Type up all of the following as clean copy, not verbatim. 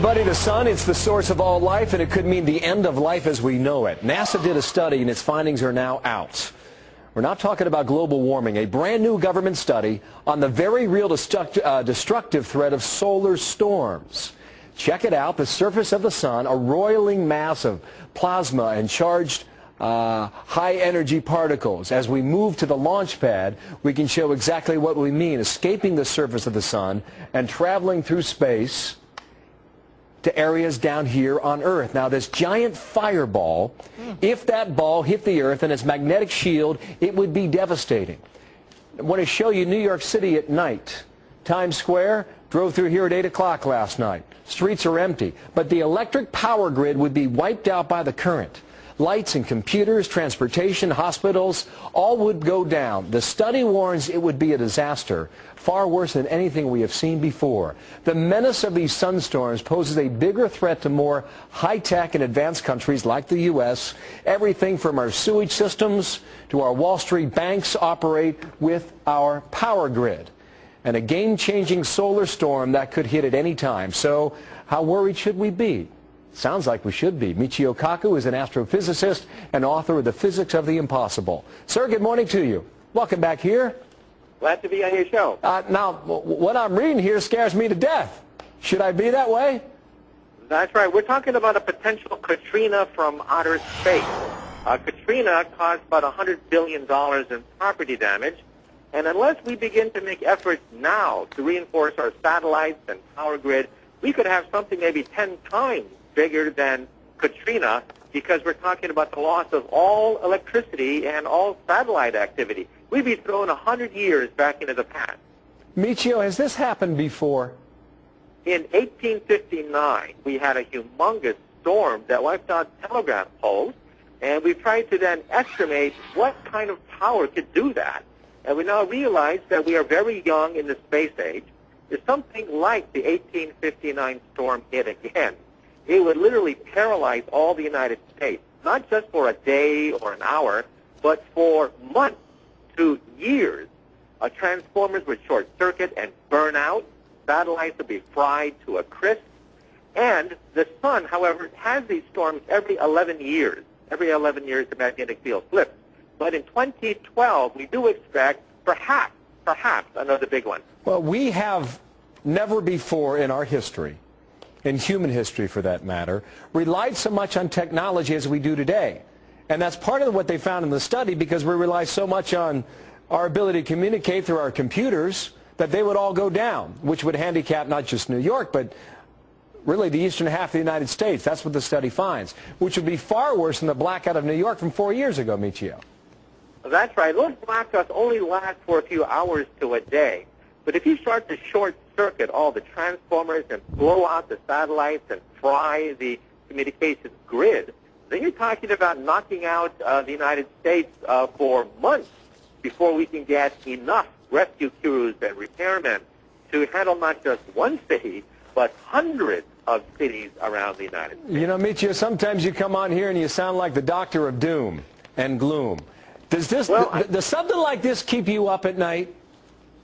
everybody. The sun, it's the source of all life, and it could mean the end of life as we know it. NASA did a study, and its findings are now out. We're not talking about global warming. A brand new government study on the very real destructive threat of solar storms. Check it out. The surface of the sun, a roiling mass of plasma and charged high-energy particles. As we move to the launch pad, we can show exactly what we mean, escaping the surface of the sun and traveling through space to areas down here on Earth. Now, this giant fireball, if that ball hit the Earth and its magnetic shield, it would be devastating. I want to show you New York City at night. Times Square, drove through here at 8 o'clock last night. Streets are empty, but the electric power grid would be wiped out by the current. Lights and computers, transportation, hospitals, all would go down. The study warns it would be a disaster, far worse than anything we have seen before. The menace of these sunstorms poses a bigger threat to more high-tech and advanced countries like the U.S. Everything from our sewage systems to our Wall Street banks operate with our power grid. And a game-changing solar storm that could hit at any time. So how worried should we be? Sounds like we should be. Michio Kaku is an astrophysicist and author of The Physics of the Impossible. Sir, good morning to you. Welcome back here. Glad to be on your show. Now, what I'm reading here scares me to death. Should I be that way? That's right. We're talking about a potential Katrina from outer space. Katrina caused about $100 billion in property damage. And unless we begin to make efforts now to reinforce our satellites and power grid, we could have something maybe 10 times bigger than Katrina, because we're talking about the loss of all electricity and all satellite activity. We'd be thrown 100 years back into the past. Michio, has this happened before? In 1859, we had a humongous storm that wiped out telegraph poles, and we tried to then estimate what kind of power could do that. And we now realize that we are very young in the space age. If something like the 1859 storm hit again, it would literally paralyze all the United States, not just for a day or an hour, but for months to years. Transformers would short circuit and burn out. Satellites would be fried to a crisp. And the sun, however, has these storms every 11 years. Every 11 years, the magnetic field flips. But in 2012, we do expect perhaps another big one. Well, we have never before in our history, in human history for that matter, relied so much on technology as we do today. And that's part of what they found in the study, because we rely so much on our ability to communicate through our computers that they would all go down, which would handicap not just New York, but really the eastern half of the United States. That's what the study finds, which would be far worse than the blackout of New York from 4 years ago, Michio. That's right. Those blackouts only last for a few hours to a day. But if you start to short-circuit all the transformers and blow out the satellites and fry the communications grid, then you're talking about knocking out the United States for months before we can get enough rescue crews and repairmen to handle not just one city, but hundreds of cities around the United States. You know, Michio, sometimes you come on here and you sound like the doctor of doom and gloom. Does something like this keep you up at night?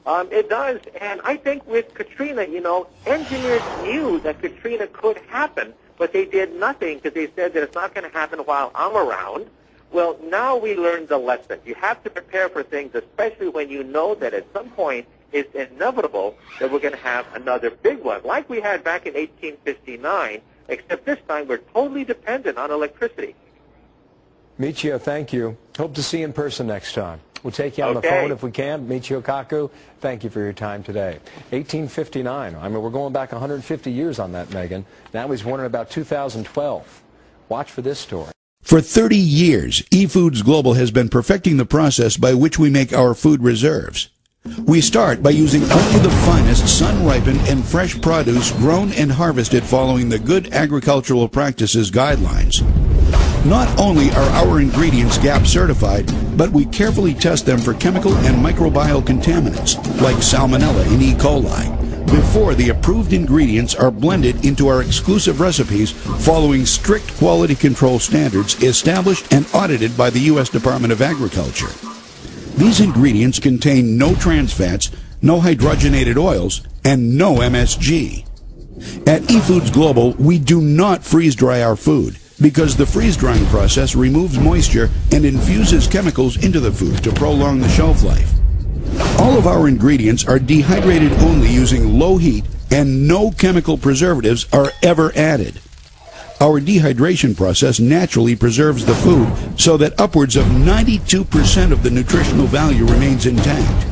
It does, and I think with Katrina, you know, engineers knew that Katrina could happen, but they did nothing because they said that it's not going to happen while I'm around. Well, now we learned the lesson. You have to prepare for things, especially when you know that at some point it's inevitable that we're going to have another big one, like we had back in 1859, except this time we're totally dependent on electricity. Michio, thank you. Hope to see you in person next time. We'll take you on the phone if we can. Michio Kaku, thank you for your time today. 1859. I mean, we're going back 150 years on that, Megan. Now he's wondering about 2012. Watch for this story. For 30 years, eFoods Global has been perfecting the process by which we make our food reserves. We start by using only the finest sun-ripened and fresh produce grown and harvested following the Good Agricultural Practices guidelines. Not only are our ingredients GAP certified, but we carefully test them for chemical and microbial contaminants like Salmonella and E. coli before the approved ingredients are blended into our exclusive recipes following strict quality control standards established and audited by the U.S. Department of Agriculture. These ingredients contain no trans fats, no hydrogenated oils, and no MSG. At eFoods Global, we do not freeze dry our food because the freeze drying process removes moisture and infuses chemicals into the food to prolong the shelf life. All of our ingredients are dehydrated only using low heat, and no chemical preservatives are ever added. Our dehydration process naturally preserves the food so that upwards of 92% of the nutritional value remains intact.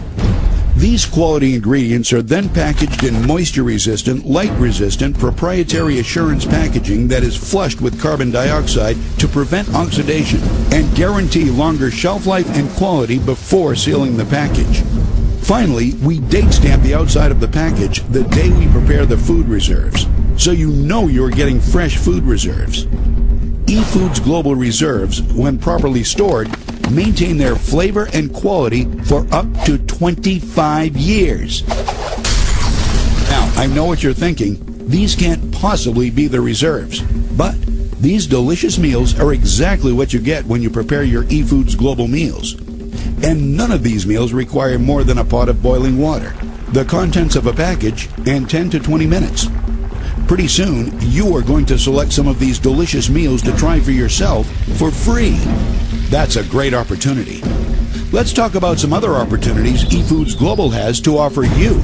These quality ingredients are then packaged in moisture-resistant, light-resistant, proprietary assurance packaging that is flushed with carbon dioxide to prevent oxidation and guarantee longer shelf life and quality before sealing the package. Finally, we date stamp the outside of the package the day we prepare the food reserves, so you know you're getting fresh food reserves. eFoods Global Reserves, when properly stored, maintain their flavor and quality for up to 25 years. Now, I know what you're thinking. These can't possibly be the reserves. But these delicious meals are exactly what you get when you prepare your eFoods Global meals. And none of these meals require more than a pot of boiling water, the contents of a package, and 10 to 20 minutes. Pretty soon, you are going to select some of these delicious meals to try for yourself for free. That's a great opportunity. Let's talk about some other opportunities eFoods Global has to offer you.